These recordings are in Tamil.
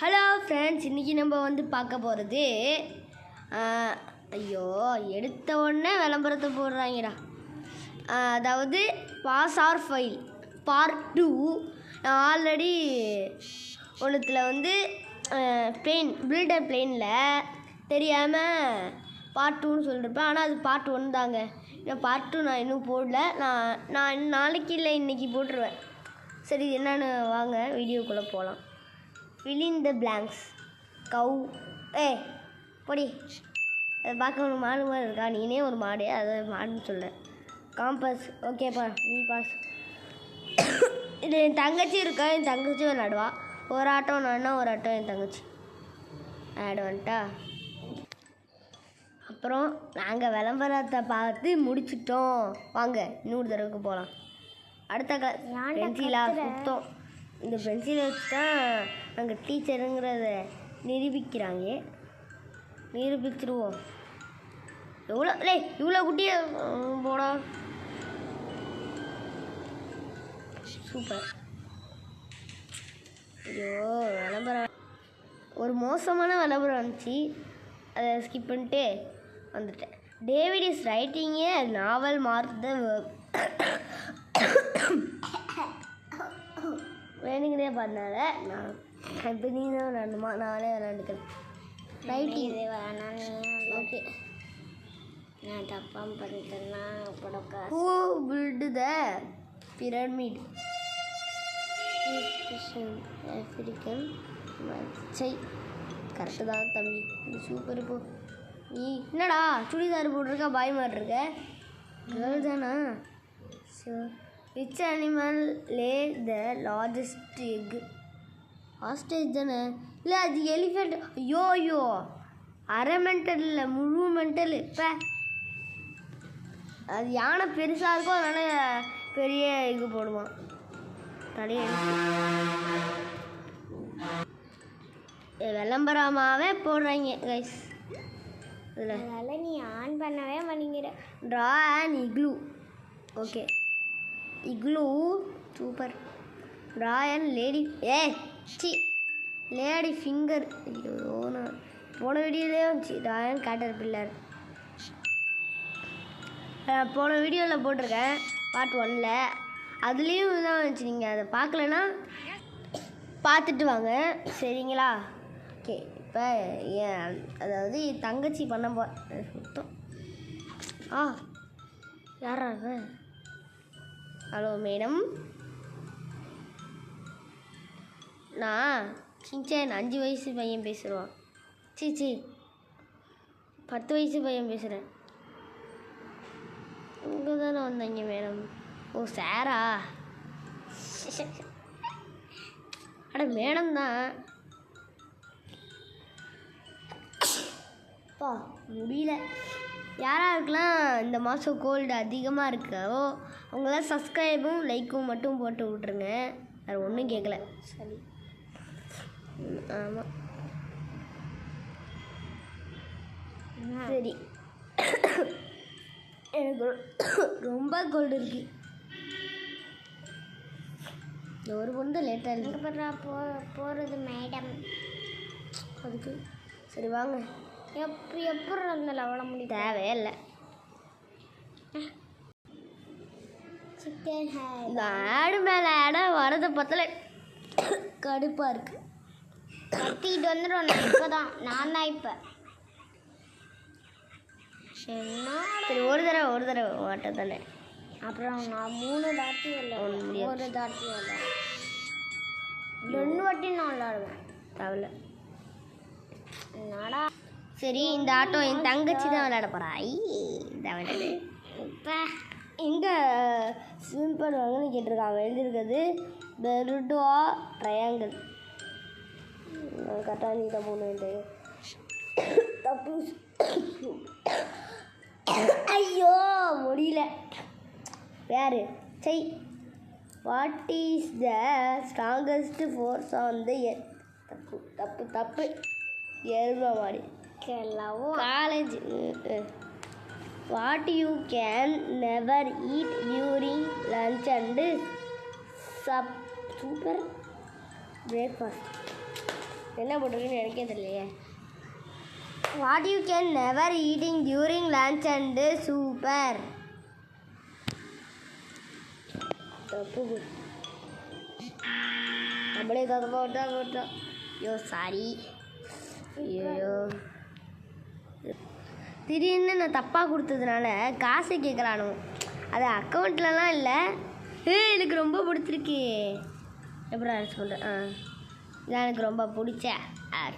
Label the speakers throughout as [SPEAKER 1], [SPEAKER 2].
[SPEAKER 1] ஹலோ ஃப்ரெண்ட்ஸ், இன்றைக்கி நம்ம வந்து பார்க்க போகிறது ஐயோ எடுத்த உடனே விளம்பரத்தை போடுறாங்கடா. அதாவது பாஸ் ஆர் ஃபெயில் பார்ட் 2. நான் ஆல்ரெடி ஒன்றுத்தில் வந்து பில்டர் பிளேனில் தெரியாமல் பார்ட் 2ன்னு சொல்லியிருப்பேன். ஆனால் அது பார்ட் 1 தாங்க. இன்னும் பார்ட் 2 நான் இன்னும் போடல. நான் நாளைக்கு இல்லை இன்றைக்கி போட்டுருவேன். சரி, என்னென்னு வாங்க வீடியோக்குள்ளே போகலாம். fill in the blanks. கவு பொடி அதை பார்க்க ஒரு மாடு மாதிரி இருக்கா? நீனே ஒரு மாடு, அதை மாடுன்னு சொல்கிறேன். காம்பஸ் ஓகேப்பா, நீ பாஸ். இது என் தங்கச்சி இருக்கா, என் தங்கச்சி விளாடுவா. ஒரு ஆட்டம் நான்னா, ஒரு ஆட்டம் என் தங்கச்சி ஆடுவான்ட்டா. அப்புறம் நாங்கள் விளம்பரத்தை பார்த்து முடிச்சிட்டோம். வாங்க இன்னொரு தடவைக்கு போகலாம். அடுத்த பென்சிலா சுத்தம். இந்த பென்சிலை வச்சு தான் நாங்கள் டீச்சருங்கிறத நிரூபிச்சிருவோம். இவ்வளோ குட்டிய போடா. சூப்பர். ஐயோ விளம்பரம் ஒரு மோசமான விளம்பரம் வந்துச்சு, அதை ஸ்கிப் பண்ணிட்டு வந்துட்டேன். David is writing a novel mark the verb. வேணுங்கிறே பண்ணால நான் இப்போ நீ தான் விளாண்டுமா, நானே விளாண்டுக்கிறேன். Writing okay. நான் தப்பாக பண்ணிட்டேன்னா who built the pyramid? African சை கரெக்டு தான் தம்பி, இது சூப்பர். இப்போ நீ என்னடா சுடிதார் போட்டிருக்க, பாய் மாதிரி இருக்க? கேர்ள் தானா? Sure. Which animal lay the largest egg? Ostrich தானே? இல்லை, அது எலிஃபெண்ட். ஐயோ அரை மென்டல் இல்லை, முழு மென்டல். இப்போ அது யானை பெருசாக இருக்கும், அதனால் பெரிய எக்கு போடுவான். தலையை விளம்பரமாகவே போடுறாங்க கைஸ். அதில் நீ ஆன் பண்ணவே மாட்டேங்கிற. Draw and igloo. Okay, igloo super. ராயன் லேடி லேடி ஃபிங்கர். ஐயோ நான் போன வீடியோலே வந்துச்சு ராயன் கேட்டர் பில்லர். போன வீடியோவில் போட்டிருக்கேன் பார்ட் 1ல். அதுலேயும் தான் வந்துச்சு. நீங்கள் அதை பார்க்கலன்னா பார்த்துட்டு வாங்க, சரிங்களா? ஓகே, இப்போ அதாவது தங்கச்சி பண்ண சுத்தம். யாரா? ஹலோ மேடம், நான் சின்சான் 5 வயசு பையன் பேசுகிறான். சி 10 வயசு பையன் பேசுகிறேன். இங்கே தானே வந்தீங்க மேடம்? ஓ சாரா? அட மேடம் தான். முடியல. யாராருக்கெல்லாம் இந்த மாதம் கோல்டு அதிகமாக இருக்கோ அவங்களாம் சப்ஸ்கிரைபும் லைக்கும் மட்டும் போட்டு விட்ருங்க. வேறு ஒன்றும் கேட்கல. சரி, ஆமாம் சரி. எனக்கு ரொம்ப கோல்டு இருக்குது. ஒரு பொண்ணு லேட்டாக இருக்கு போகிறது மேடம். அதுக்கு சரி வாங்க. எப்படி இருந்தாலும் அவ்வளோ முடியும், தேவையில்லை. இந்த ஆடு மேலே ஆட வரதை பார்த்தால கடுப்பாக இருக்குது. கத்திக்கிட்டு வந்துடும். இப்போ தான் இப்போ சரி ஒரு தடவை ஓட்ட தானே. அப்புறம் நான் 3 தாட்டி இல்லை, 1 தாட்டி இல்லை, 2 வாட்டி நான் விளாடுவேன். தேவையில்ல. என்னடா சரி, இந்த ஆட்டோ என் தங்கச்சி தான் விளையாட போகிறா. தேவையில்லை. இப்போ எங்கே ஸ்விம் பண்ணுவாங்கன்னு கேட்டிருக்காங்க. எழுதியிருக்கிறது பெருடா ட்ரையாங்கிள். கரெக்டாக நீ தான் போகணும். தப்பு. ஐயோ முடியல. வேறு சை. What is the strongest force on the earth? தப்பு. எருமை மாடி college. What you can never eat during lunch and supper breakfast. என்ன போட்டிருக்குன்னு எனக்கே தெரியலையே. What you can never eating during lunch and supper. தப்பு நம்மளே தப்பா போட்டோம். ஐயோ சாரி. ஐயோ திடீர்னு நான் தப்பாக கொடுத்ததுனால காசு கேட்குறானோ. அது அக்கௌண்ட்லலாம் இல்லை. எனக்கு ரொம்ப பிடிச்சிருக்கு. எப்படி அரெஸ்ட் பண்ணுறேன். இதான் எனக்கு ரொம்ப பிடிச்ச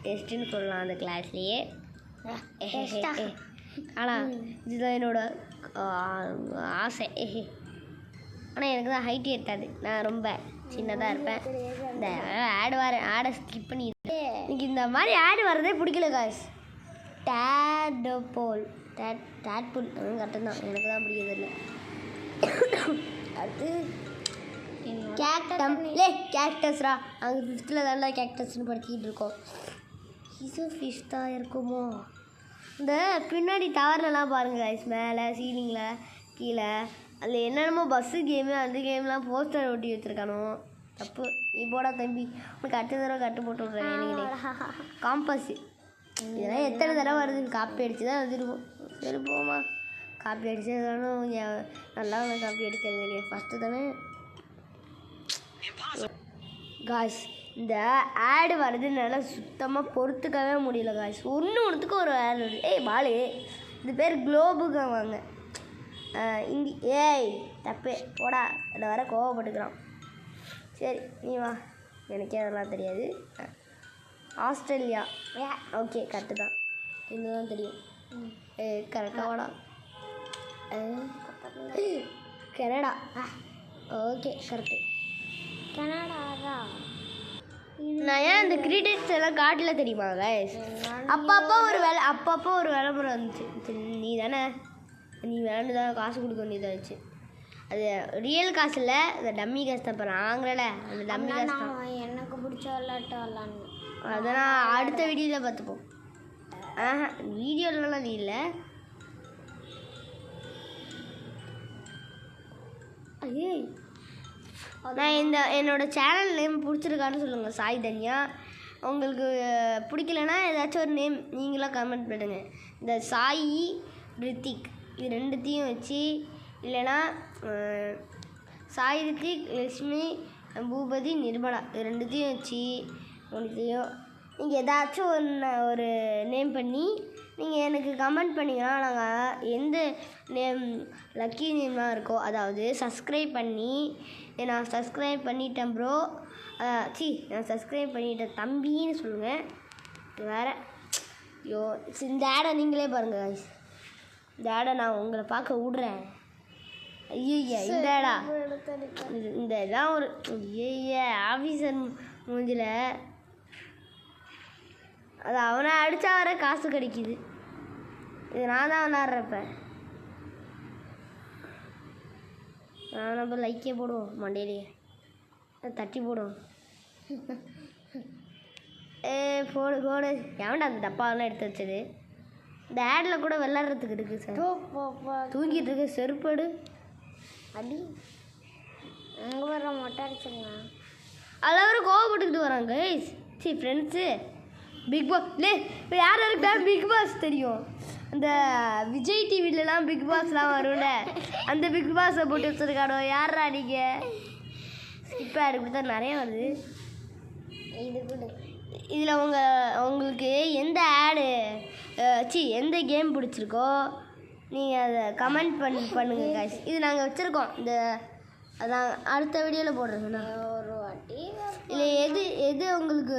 [SPEAKER 1] டெஸ்ட்டுன்னு சொல்லலாம் அந்த கிளாஸ்லேயே. ஆனால் இதுதான் என்னோட ஆசை. ஆனால் எனக்கு தான் ஹைட் எட்டாது. நான் ரொம்ப சின்னதாக இருப்பேன். இந்த ஆடை ஸ்கிப் பண்ணி எனக்கு இந்த மாதிரி ஆடு வரதே பிடிக்கல காய்ஸ். டேட்புல் கரெக்டு தான். எனக்கு தான் பிடிக்கிறது இல்லை. அடுத்து கேக்டஸ்ரா. அங்கே ஃபிஃப்த்தில் தானே கேக்டஸ்ன்னு படிச்சுக்கிட்டு இருக்கோம். ஃபிஷ் தான் இருக்குமோ. இந்த பின்னாடி டவர்லலாம் பாருங்கள் காய்ஸ், மேலே சீலிங்கில் கீழே அதில் என்னென்னமோ பஸ்ஸு கேமு அந்த கேம்லாம் போஸ்டர் ஒட்டி வச்சுருக்கானோ. தப்பு. நீ போடா தம்பி, உனக்கு அடுத்த தடவை கட்டு போட்டு விட்றேன். நீங்கள் காம்பஸ் இதெல்லாம் எத்தனை தடவை வருது. காப்பி அடித்து தான் வந்துருக்கும். சரி போமா, காப்பி அடித்ததாலும் நல்லா காப்பி அடிக்கிறது இல்லையே. ஃபஸ்ட்டு தானே காய்ஸ். இந்த ஆடு வர்றதுனால சுத்தமாக பொறுத்துக்கவே முடியல காய்ஸ். ஒன்றுத்துக்கு ஒரு ஆடு வருது. பாலு இது பேர் குளோபுக்கு வாங்க. இந்தி தப்பு போடா. அதை வர கோவப்பட்டுக்கிறான். சரி நீ வா. எனக்கே அதெல்லாம் தெரியாது. ஆஸ்திரேலியா. ஓகே கரெக்டு தான். இன்னும் தான் தெரியும். கரெக்டாக வாடா. கனடா. Okay correct. கனடாவா? நான் ஏன் இந்த கிரிக்கெட்ஸ் எல்லாம் காட்டல தெரியுமா கைஸ்? அப்பப்போ ஒரு விளம்பரம் வந்துச்சு. நீ தானே விளையாண்டு தான் காசு கொடுக்க வேண்டியதாச்சு. அது ரியல் காசு இல்லை, அந்த டம்மி காசு தான். இப்போ நாங்களே அந்த டம்மி காசு தான். எனக்கு பிடிச்ச விளையாட்டு விளாட்ணும். அதெல்லாம் அடுத்த வீடியோவில் பார்த்துப்போம். வீடியோலலாம் அது இல்லை. ஐயே நான் என்னோடய சேனல் நேம் பிடிச்சிருக்கான்னு சொல்லுங்கள். சாய் தன்யா. உங்களுக்கு பிடிக்கலன்னா ஏதாச்சும் ஒரு நேம் நீங்களாம் கமெண்ட் பண்ணுங்கள். இந்த சாயி ரித்திக் இது ரெண்டுத்தையும் வச்சு, இல்லைன்னா சாய் ரித்திக் லக்ஷ்மி பூபதி நிர்மலா இது ரெண்டுத்தையும் வச்சு ஒன்றுத்தையும் நீங்கள் ஏதாச்சும் ஒரு நேம் பண்ணி நீங்கள் எனக்கு கமெண்ட் பண்ணிங்கன்னா நாங்கள் எந்த நேம் லக்கி நேமாக இருக்கோ, அதாவது சப்ஸ்கிரைப் பண்ணி நான் சப்ஸ்கிரைப் பண்ணிட்டேன் ப்ரோ, நான் சப்ஸ்கிரைப் பண்ணிட்டேன் தம்பின்னு சொல்லுங்கள். வேறு ஐயோ இந்த ஆடை நீங்களே பாருங்கள் guys. இந்த ஆடை நான் உங்களை பார்க்க விட்றேன். ஐயா இந்த ஆடா இந்த இதான் ஒரு ஆஃபீஸர் மூஞ்சில் அது அவனை அடித்தா வர காசு கிடைக்கிது. இது நான் தான் விளாட்றப்ப. நம்ம லைக்கே போடுவோம், மண்டையிலேயே தட்டி போடுவோம். போடு போடு. எவன்டா அந்த டப்பாவெல்லாம் எடுத்து வச்சது? இந்த ஆடில் கூட விளாட்றதுக்கு இருக்குது சார். தூங்கிட்டு இருக்கு. செருப்படு அடி. அங்கே வர மொட்டை அடிச்சுங்க. அதில் கோவப்பட்டுக்கிட்டு வராங்க ஃப்ரெண்ட்ஸு. பிக் பாஸ் இப்போ யார் இருக்கா? பிக் பாஸ் தெரியும். அந்த விஜய் டிவிலலாம் பிக் பாஸ்லாம் வரும்ல, அந்த பிக் பாஸை போட்டு வச்சுருக்காடோ. யாரா நீங்கள்? இப்போ ஆடு இப்படி தான் நிறைய வருது. இது கூட இதில் உங்களுக்கு எந்த ஆடு எந்த கேம் பிடிச்சிருக்கோ நீங்கள் அதை கமெண்ட் பண்ணுங்கள் காய்ஸ். இது நாங்கள் வச்சுருக்கோம். அதான் அடுத்த வீடியோவில் போடுறேங்கண்ணா ஒரு வாட்டி. இல்லை எது உங்களுக்கு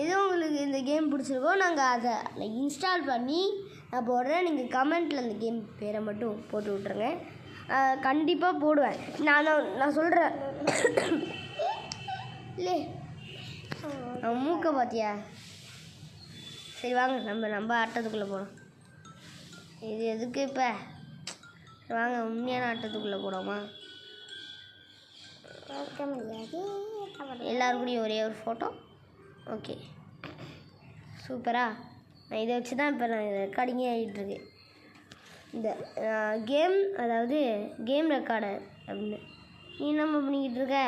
[SPEAKER 1] எது உங்களுக்கு இந்த கேம் பிடிச்சிருக்கோ நாங்கள் அதை இன்ஸ்டால் பண்ணி நான் போடுறேன். நீங்கள் கமெண்ட்டில் அந்த கேம் பேரை மட்டும் போட்டு விட்ருங்க. கண்டிப்பாக போடுவேன். நான் சொல்கிறேன். இல்லை மூக்கை பார்த்தியா? சரி வாங்க நம்ம ஆட்டத்துக்குள்ளே போகிறோம். இது எதுக்கு இப்போ? வாங்க உண்மையான ஆட்டத்துக்குள்ளே போடாமா? எல்லாருக்கூடையும் ஒரே ஒரு ஃபோட்டோ. ஓகே சூப்பரா. நான் இதை வச்சு தான் இப்போ நான் ரெக்கார்டிங்கே ஆகிட்டுருக்கு. இந்த கேம் அதாவது கேம் ரெக்கார்டர் அப்படின்னு. நீ என்ன பண்ணிக்கிட்டு இருக்க?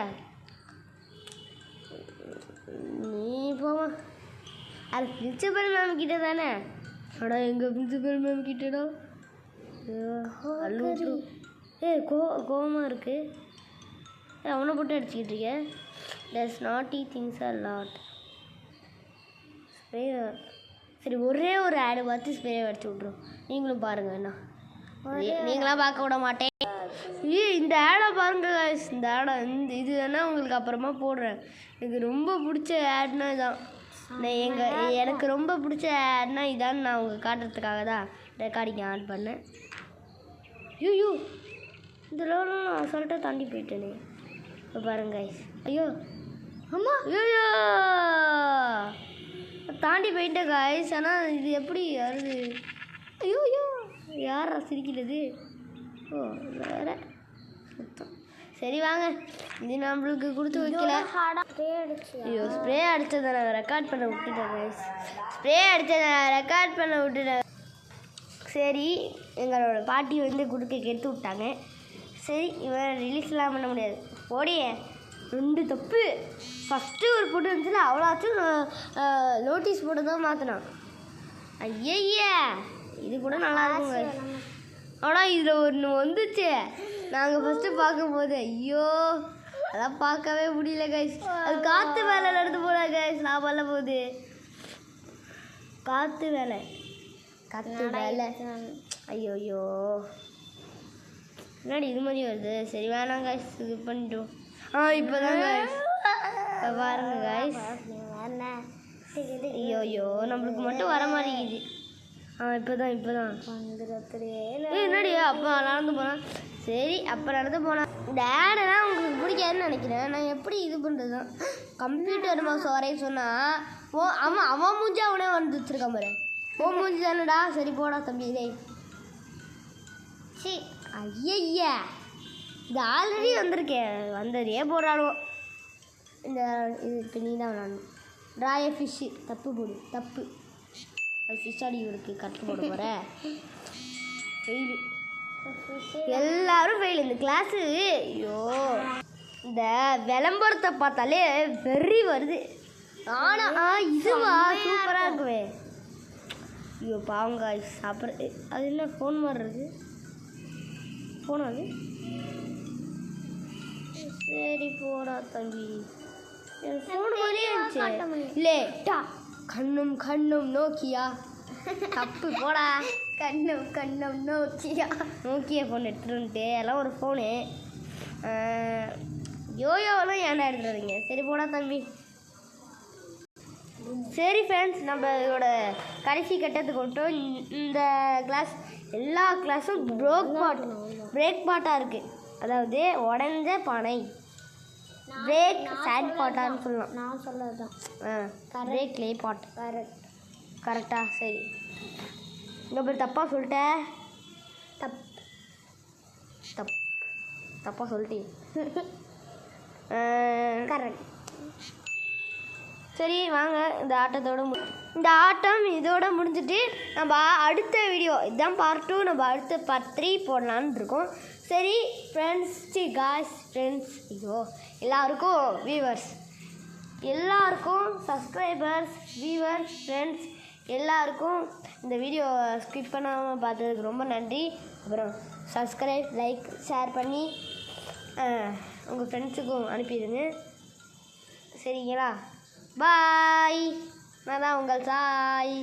[SPEAKER 1] அது பிரின்சிபல் மேம் கிட்ட தானே. அடா எங்கள் பிரின்சிபல் மேம் கிட்டடா. அல்லூட்டு கோவமாக இருக்குது. அவனை போட்டு அடிச்சுக்கிட்டு இருக்கேன். தட்ஸ் நாட்டி திங்ஸ் ஆர் லாட். ஸ்ப்ரே சரி ஒரே ஒரு ஆடு பார்த்து ஸ்ப்ரே அடிச்சு விட்ருவோம். நீங்களும் பாருங்கள் என்ன. நீங்களாம் பார்க்க விட மாட்டேன். இந்த ஆடை பாருங்க guys. இந்த ஆடை இது வேணால் உங்களுக்கு அப்புறமா போடுறேன். எனக்கு ரொம்ப பிடிச்ச ஆட்னா இதான். எனக்கு ரொம்ப பிடிச்ச ஆட்னா இதான்னு நான் உங்களுக்கு காட்டுறதுக்காக தான் ரெக்கார்டிங் ஆன் பண்ணேன். ஐயோ இந்த லெவலில் நான் அசால்ட்டாக தாண்டி போயிட்டேனே. இப்போ பாருங்க guys. ஐயோ ஆமாம் ஐயோ தாண்டி போயிட்டேன் guys. ஆனால் இது எப்படி வருது? ஐயோ யாரா சிரிக்கிறது? ஓ வேற சுத்தம். சரி வாங்க, இது நம்மளுக்கு கொடுத்து வைக்கல. ஐயோ ஸ்ப்ரே அடித்ததை நான் ரெக்கார்ட் பண்ண விட்டுட்டேன் guys. ஸ்ப்ரே அடித்ததை நான் ரெக்கார்ட் பண்ண விட்டுட்டேன். சரி எங்களோட பாட்டி வந்து கொடுக்க கெடுத்து விட்டாங்க. சரி இவன் ரிலீஸ்லாம் பண்ண முடியாது. ஓடியே 2 தப்பு. ஃபஸ்ட்டு ஒரு போட்டு இருந்துச்சுல அவ்வளோச்சும் நோட்டீஸ் போட்டு தான் மாற்றினான். ஐயா இது கூட நல்லா இருக்குங்க. ஆனால் இதில் ஒன்று வந்துச்சு. நாங்கள் ஃபஸ்ட்டு பார்க்கும்போது ஐயோ அதெல்லாம் பார்க்கவே முடியல கைஸ். அது காற்று வேலை நடந்து போல கைஸ். நான் பண்ண போகுது காற்று வேலை ஐயோ முன்னாடி இது மாதிரி வருது. சரி வேணாம் கைஸ், இது பண்ணிட்டோம். இப்போ தான் கைஸ் பாருங்க கைஸ். ஐயோ நம்மளுக்கு மட்டும் வர மாட்டேங்குது. இப்போ தான் என்னடி அப்போ நடந்து போனான். சரி அப்போ நடந்து போனான். இந்த ஆடெல்லாம் உங்களுக்கு பிடிக்காதுன்னு நினைக்கிறேன். நான் எப்படி இது பண்ணுறது தான் கம்ப்யூட்டர் மவுஸ் வரைய சொன்னால் அவன் மூஞ்சி அவனே வந்து வச்சுருக்கான் பாரு. மூஞ்சி தானடா. சரி போடா தம்பி. இதே சரி ஐயா இது ஆல்ரெடி வந்திருக்கேன். வந்ததே போடுறாலும் இந்த இது இப்போ நீ தான் விளாடணும். ட்ராய ஃபிஷ்ஷு தப்பு போடு தப்பு. அது ஃபிஷ் அடி இருக்கு கரெக்ட் போட போகிற. ஃபெயிலு எல்லோரும் ஃபெயில் இந்த கிளாஸு. ஐயோ இந்த விளம்பரத்தை பார்த்தாலே வெறி வருது. ஆனால் இதுவா சூப்பராக இருக்குவே. ஐயோ பாவங்க சாப்பிட்றது. அது என்ன ஃபோன் மாதிரி இருக்குது. ஃபோன் அது. சரி போடா தம்பி. ஃபோன் மாதிரியே இருந்துச்சு. இல்லை கண்ணும் நோக்கியா தப்பு போடா. கண்ணும் நோக்கியா ஃபோன் எடுத்துகிட்டு வந்துட்டு எல்லாம் ஒரு ஃபோனு. யோயோவெல்லாம் ஏன்டா எடுத்துகிட்டு வரீங்க? சரி போடா தம்பி. சரி ஃப்ரெண்ட்ஸ், நம்ம இதோட கடைசி கட்டத்துக்கு விட்டோம். இந்த கிளாஸ் எல்லா கிளாஸும் பிரேக் பாட்டாக இருக்குது. அதாவது உடஞ்ச பானை பிரேக் சேட் பாட்டான்னு சொல்லலாம். நான் சொல்லது தான் பிரேக் லே பாட். கரெக்டா? சரி இங்கே போய் தப்பாக சொல்லிட்டேன். தப்பாக சொல்லிட்டேன். கரெக்ட். சரி வாங்க இந்த ஆட்டம் இதோட முடிஞ்சிட்டு நம்ம அடுத்த வீடியோ இதுதான் பார்ட் 2. நம்ம அடுத்த பார்ட் 3 போடலான்னு இருக்கோம். சரி ஃப்ரெண்ட்ஸ் ஃப்ரெண்ட்ஸ் ஐயோ எல்லாருக்கும் வியூவர்ஸ் எல்லாருக்கும் சப்ஸ்கிரைபர்ஸ் வியூவர்ஸ் ஃப்ரெண்ட்ஸ் எல்லாருக்கும் இந்த வீடியோ ஸ்கிப் பண்ணாமல் பார்த்ததுக்கு ரொம்ப நன்றி. அப்புறம் சப்ஸ்கிரைப் லைக் ஷேர் பண்ணி உங்கள் ஃப்ரெண்ட்ஸுக்கும் அனுப்பிடுங்க. சரிங்களா? பாய். நான் தான் உங்கள் சாய்.